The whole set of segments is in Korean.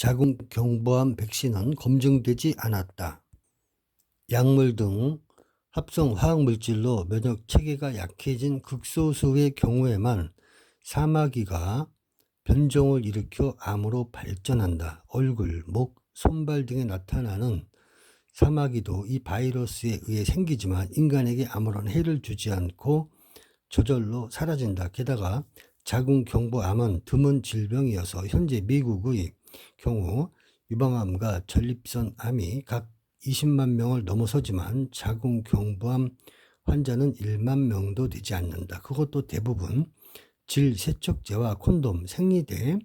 자궁경부암 백신은 검증되지 않았다. 약물 등 합성 화학물질로 면역체계가 약해진 극소수의 경우에만 사마귀가 변종을 일으켜 암으로 발전한다. 얼굴, 목, 손발 등에 나타나는 사마귀도 이 바이러스에 의해 생기지만 인간에게 아무런 해를 주지 않고 저절로 사라진다. 게다가 자궁경부암은 드문 질병이어서 현재 미국의 경우 유방암과 전립선암이 각 20만 명을 넘어서지만 자궁경부암 환자는 1만 명도 되지 않는다. 그것도 대부분 질세척제와 콘돔, 생리대,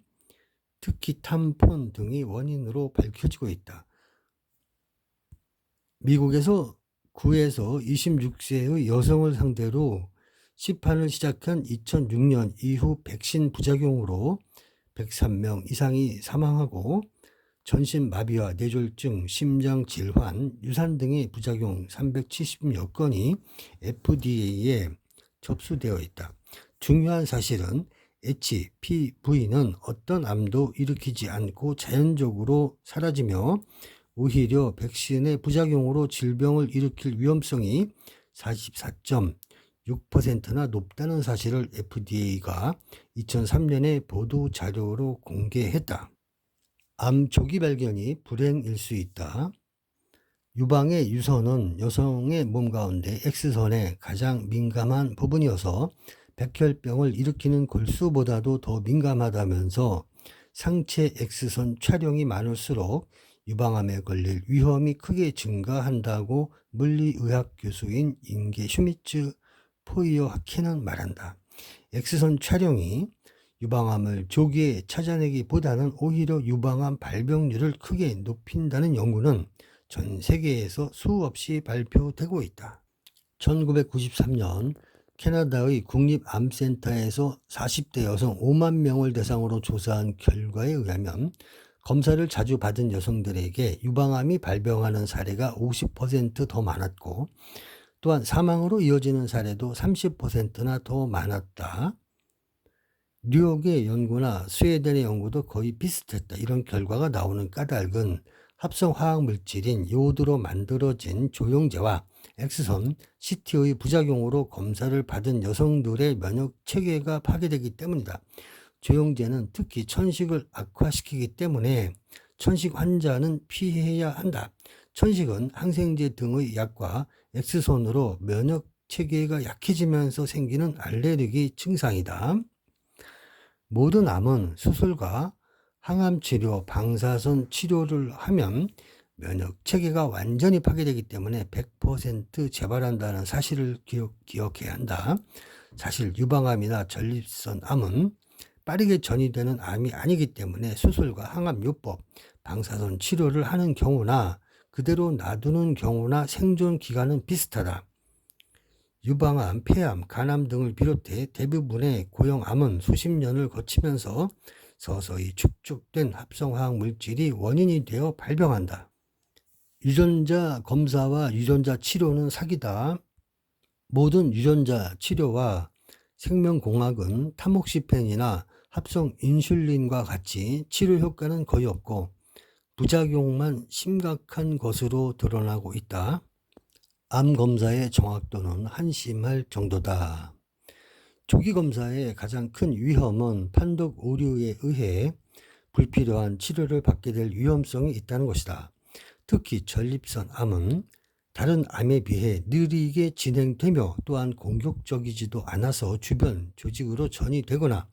특히 탐폰 등이 원인으로 밝혀지고 있다. 미국에서 9에서 26세의 여성을 상대로 시판을 시작한 2006년 이후 백신 부작용으로 103명 이상이 사망하고 전신마비와 뇌졸중, 심장질환, 유산 등의 부작용 370여 건이 FDA에 접수되어 있다. 중요한 사실은 HPV는 어떤 암도 일으키지 않고 자연적으로 사라지며 오히려 백신의 부작용으로 질병을 일으킬 위험성이 44.6%나 높다는 사실을 FDA가 2003년에 보도 자료로 공개했다. 암 조기 발견이 불행일 수 있다. 유방의 유선은 여성의 몸 가운데 X선에 가장 민감한 부분이어서 백혈병을 일으키는 골수보다도 더 민감하다면서 상체 X선 촬영이 많을수록 유방암에 걸릴 위험이 크게 증가한다고 물리의학 교수인 인게 슈미츠 포이어하케는 말한다. X선 촬영이 유방암을 조기에 찾아내기보다는 오히려 유방암 발병률을 크게 높인다는 연구는 전 세계에서 수없이 발표되고 있다. 1993년 캐나다의 국립암센터에서 40대 여성 5만 명을 대상으로 조사한 결과에 의하면 검사를 자주 받은 여성들에게 유방암이 발병하는 사례가 50% 더 많았고 또한 사망으로 이어지는 사례도 30%나 더 많았다. 뉴욕의 연구나 스웨덴의 연구도 거의 비슷했다. 이런 결과가 나오는 까닭은 합성 화학물질인 요오드로 만들어진 조영제와 X선, CT의 부작용으로 검사를 받은 여성들의 면역체계가 파괴되기 때문이다. 조영제는 특히 천식을 악화시키기 때문에 천식 환자는 피해야 한다. 천식은 항생제 등의 약과 X선으로 면역체계가 약해지면서 생기는 알레르기 증상이다. 모든 암은 수술과 항암치료, 방사선 치료를 하면 면역체계가 완전히 파괴되기 때문에 100% 재발한다는 사실을 기억해야 한다. 사실 유방암이나 전립선암은 빠르게 전이되는 암이 아니기 때문에 수술과 항암요법, 방사선 치료를 하는 경우나 그대로 놔두는 경우나 생존 기간은 비슷하다. 유방암, 폐암, 간암 등을 비롯해 대부분의 고형암은 수십 년을 거치면서 서서히 축적된 합성화학 물질이 원인이 되어 발병한다. 유전자 검사와 유전자 치료는 사기다. 모든 유전자 치료와 생명공학은 타목시펜이나 합성 인슐린과 같이 치료 효과는 거의 없고 부작용만 심각한 것으로 드러나고 있다. 암 검사의 정확도는 한심할 정도다. 조기 검사의 가장 큰 위험은 판독 오류에 의해 불필요한 치료를 받게 될 위험성이 있다는 것이다. 특히 전립선암은 다른 암에 비해 느리게 진행되며 또한 공격적이지도 않아서 주변 조직으로 전이되거나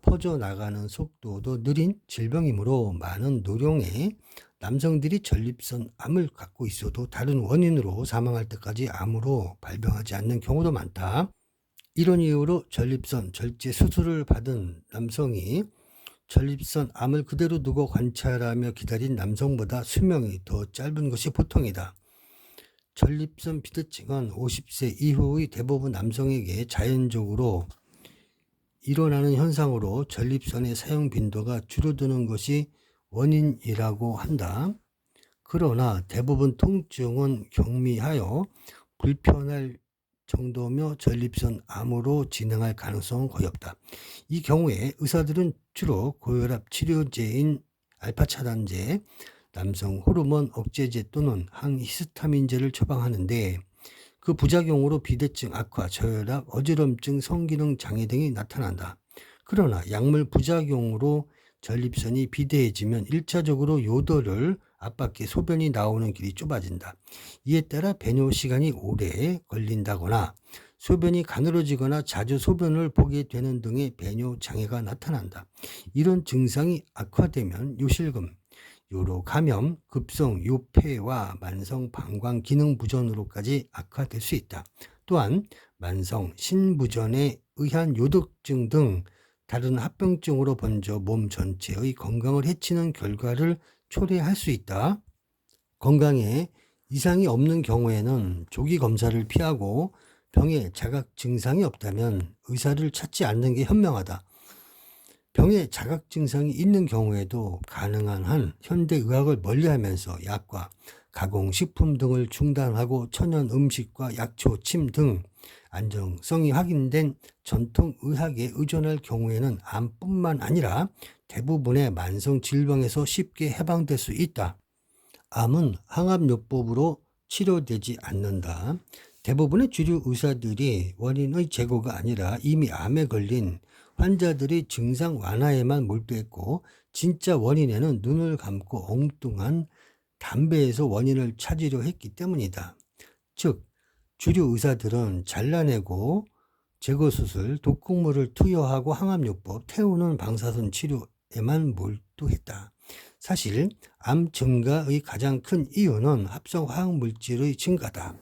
퍼져나가는 속도도 느린 질병이므로 많은 노령의 남성들이 전립선암을 갖고 있어도 다른 원인으로 사망할 때까지 암으로 발병하지 않는 경우도 많다. 이런 이유로 전립선 절제 수술을 받은 남성이 전립선암을 그대로 두고 관찰하며 기다린 남성보다 수명이 더 짧은 것이 보통이다. 전립선 비대증은 50세 이후의 대부분 남성에게 자연적으로 일어나는 현상으로 전립선의 사용 빈도가 줄어드는 것이 원인이라고 한다. 그러나 대부분 통증은 경미하여 불편할 정도며 전립선암으로 진행할 가능성은 거의 없다. 이 경우에 의사들은 주로 고혈압 치료제인 알파 차단제, 남성 호르몬 억제제 또는 항히스타민제를 처방하는데 그 부작용으로 비대증 악화, 저혈압, 어지럼증, 성기능 장애 등이 나타난다. 그러나 약물 부작용으로 전립선이 비대해지면 1차적으로 요도를 압박해 소변이 나오는 길이 좁아진다. 이에 따라 배뇨 시간이 오래 걸린다거나 소변이 가늘어지거나 자주 소변을 보게 되는 등의 배뇨 장애가 나타난다. 이런 증상이 악화되면 요실금, 요로 감염, 급성 요폐와 만성 방광 기능 부전으로까지 악화될 수 있다. 또한 만성 신부전에 의한 요독증 등 다른 합병증으로 번져 몸 전체의 건강을 해치는 결과를 초래할 수 있다. 건강에 이상이 없는 경우에는 조기 검사를 피하고 병에 자각 증상이 없다면 의사를 찾지 않는 게 현명하다. 병에 자각 증상이 있는 경우에도 가능한 한 현대의학을 멀리하면서 약과 가공식품 등을 중단하고 천연 음식과 약초, 침 등 안정성이 확인된 전통의학에 의존할 경우에는 암뿐만 아니라 대부분의 만성 질병에서 쉽게 해방될 수 있다. 암은 항암요법으로 치료되지 않는다. 대부분의 주류 의사들이 원인의 제거가 아니라 이미 암에 걸린 환자들의 증상 완화에만 몰두했고 진짜 원인에는 눈을 감고 엉뚱한 담배에서 원인을 찾으려 했기 때문이다. 즉 주류 의사들은 잘라내고 제거수술, 독극물을 투여하고 항암요법, 태우는 방사선 치료에만 몰두했다. 사실 암 증가의 가장 큰 이유는 합성 화학물질의 증가다.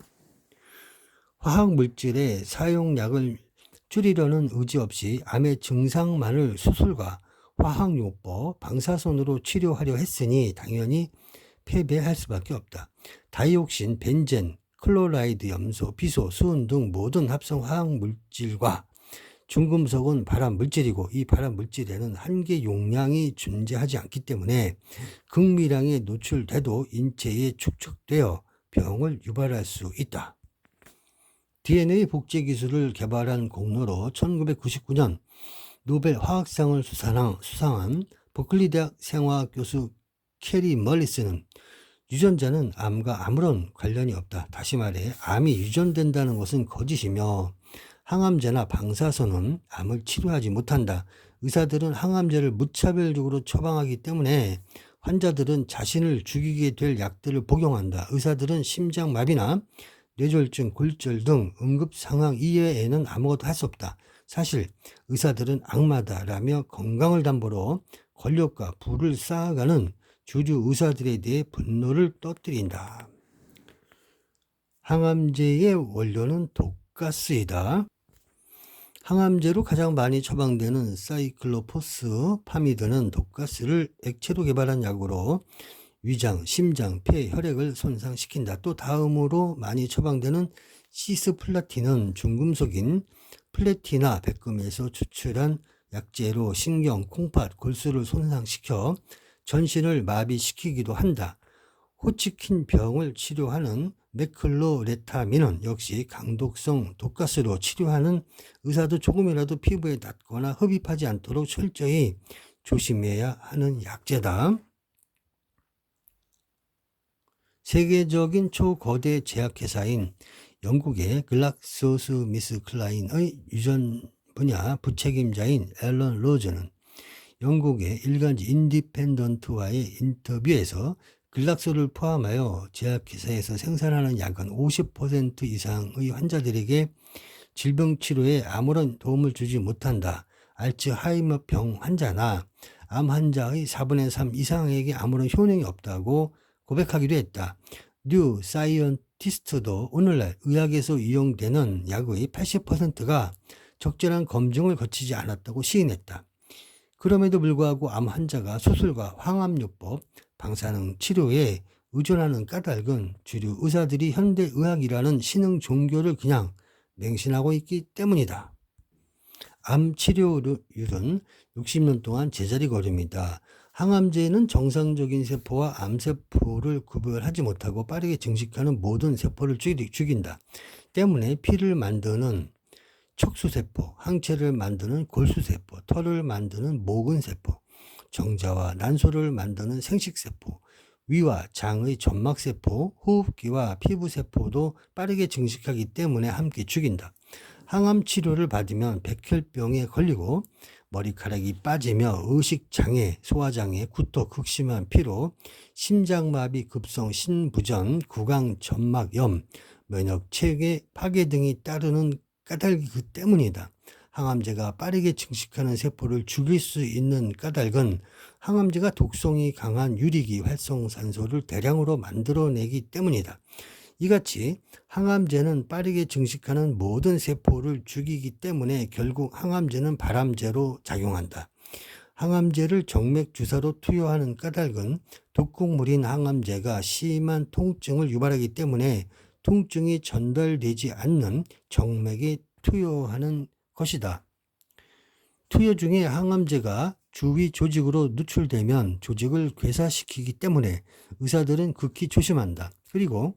화학물질의 사용량을 줄이려는 의지 없이 암의 증상만을 수술과 화학요법, 방사선으로 치료하려 했으니 당연히 패배할 수밖에 없다. 다이옥신, 벤젠, 클로라이드, 염소, 비소, 수은 등 모든 합성 화학물질과 중금속은 발암물질이고 이 발암물질에는 한계 용량이 존재하지 않기 때문에 극미량에 노출돼도 인체에 축적되어 병을 유발할 수 있다. DNA 복제 기술을 개발한 공로로 1999년 노벨 화학상을 수상한 버클리대학 생화학 교수 캐리 멀리스는 유전자는 암과 아무런 관련이 없다. 다시 말해 암이 유전된다는 것은 거짓이며 항암제나 방사선은 암을 치료하지 못한다. 의사들은 항암제를 무차별적으로 처방하기 때문에 환자들은 자신을 죽이게 될 약들을 복용한다. 의사들은 심장마비나 뇌졸중, 골절 등 응급 상황 이외에는 아무것도 할 수 없다. 사실 의사들은 악마다라며 건강을 담보로 권력과 부를 쌓아가는 주류 의사들에 대해 분노를 터뜨린다. 항암제의 원료는 독가스이다. 항암제로 가장 많이 처방되는 사이클로포스파미드는 독가스를 액체로 개발한 약으로 위장, 심장, 폐, 혈액을 손상시킨다. 또 다음으로 많이 처방되는 시스플라틴은 중금속인 플래티나 백금에서 추출한 약재로 신경, 콩팥, 골수를 손상시켜 전신을 마비시키기도 한다. 호치킨 병을 치료하는 메클로레타민은 역시 강독성 독가스로 치료하는 의사도 조금이라도 피부에 닿거나 흡입하지 않도록 철저히 조심해야 하는 약재다. 세계적인 초거대 제약회사인 영국의 글락소스미스클라인의 유전 분야 부책임자인 앨런 로즈는 영국의 일간지 인디펜던트와의 인터뷰에서 글락소를 포함하여 제약회사에서 생산하는 약은 50% 이상의 환자들에게 질병 치료에 아무런 도움을 주지 못한다. 알츠하이머병 환자나 암 환자의 4분의 3 이상에게 아무런 효능이 없다고 고백하기도 했다. 뉴 사이언티스트도 오늘날 의학에서 이용되는 약의 80%가 적절한 검증을 거치지 않았다고 시인했다. 그럼에도 불구하고 암 환자가 수술과 항암요법, 방사능 치료에 의존하는 까닭은 주류 의사들이 현대의학이라는 신흥 종교를 그냥 맹신하고 있기 때문이다. 암 치료율은 60년 동안 제자리 걸음이다. 항암제는 정상적인 세포와 암세포를 구별하지 못하고 빠르게 증식하는 모든 세포를 죽인다. 때문에 피를 만드는 척수세포, 항체를 만드는 골수세포, 털을 만드는 모근세포, 정자와 난소를 만드는 생식세포, 위와 장의 점막세포, 호흡기와 피부세포도 빠르게 증식하기 때문에 함께 죽인다. 항암 치료를 받으면 백혈병에 걸리고 머리카락이 빠지며 의식장애, 소화장애, 구토, 극심한 피로, 심장마비, 급성 신부전, 구강점막염, 면역체계 파괴 등이 따르는 까닭이 그 때문이다. 항암제가 빠르게 증식하는 세포를 죽일 수 있는 까닭은 항암제가 독성이 강한 유리기 활성산소를 대량으로 만들어내기 때문이다. 이같이 항암제는 빠르게 증식하는 모든 세포를 죽이기 때문에 결국 항암제는 발암제로 작용한다. 항암제를 정맥 주사로 투여하는 까닭은 독극물인 항암제가 심한 통증을 유발하기 때문에 통증이 전달되지 않는 정맥에 투여하는 것이다. 투여 중에 항암제가 주위 조직으로 누출되면 조직을 괴사시키기 때문에 의사들은 극히 조심한다. 그리고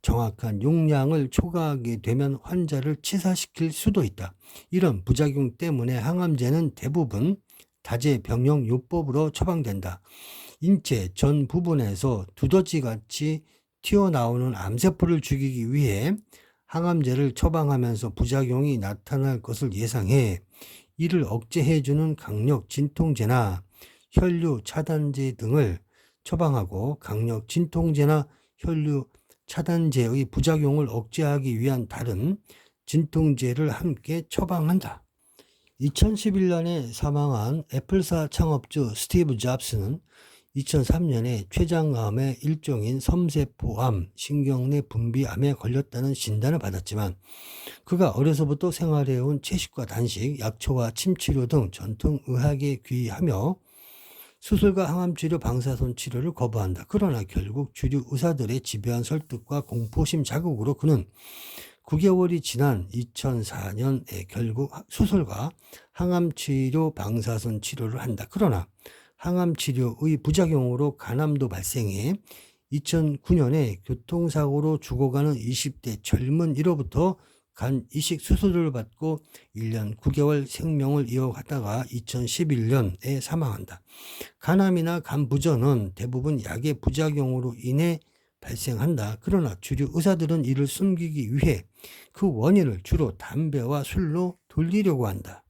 정확한 용량을 초과하게 되면 환자를 치사시킬 수도 있다. 이런 부작용 때문에 항암제는 대부분 다제병영요법으로 처방된다. 인체 전 부분에서 두더지같이 튀어나오는 암세포를 죽이기 위해 항암제를 처방하면서 부작용이 나타날 것을 예상해 이를 억제해주는 강력 진통제나 혈류 차단제 등을 처방하고 강력 진통제나 혈류 차단제의 부작용을 억제하기 위한 다른 진통제를 함께 처방한다. 2011년에 사망한 애플사 창업주 스티브 잡스는 2003년에 췌장암의 일종인 섬세포암, 신경내 분비암에 걸렸다는 진단을 받았지만 그가 어려서부터 생활해온 채식과 단식, 약초와 침치료 등 전통의학에 귀의하며 수술과 항암치료, 방사선 치료를 거부한다. 그러나 결국 주류 의사들의 집요한 설득과 공포심 자극으로 그는 9개월이 지난 2004년에 결국 수술과 항암치료, 방사선 치료를 한다. 그러나 항암치료의 부작용으로 간암도 발생해 2009년에 교통사고로 죽어가는 20대 젊은이로부터 간 이식 수술을 받고 1년 9개월 생명을 이어가다가 2011년에 사망한다. 간암이나 간부전은 대부분 약의 부작용으로 인해 발생한다. 그러나 주류 의사들은 이를 숨기기 위해 그 원인을 주로 담배와 술로 돌리려고 한다.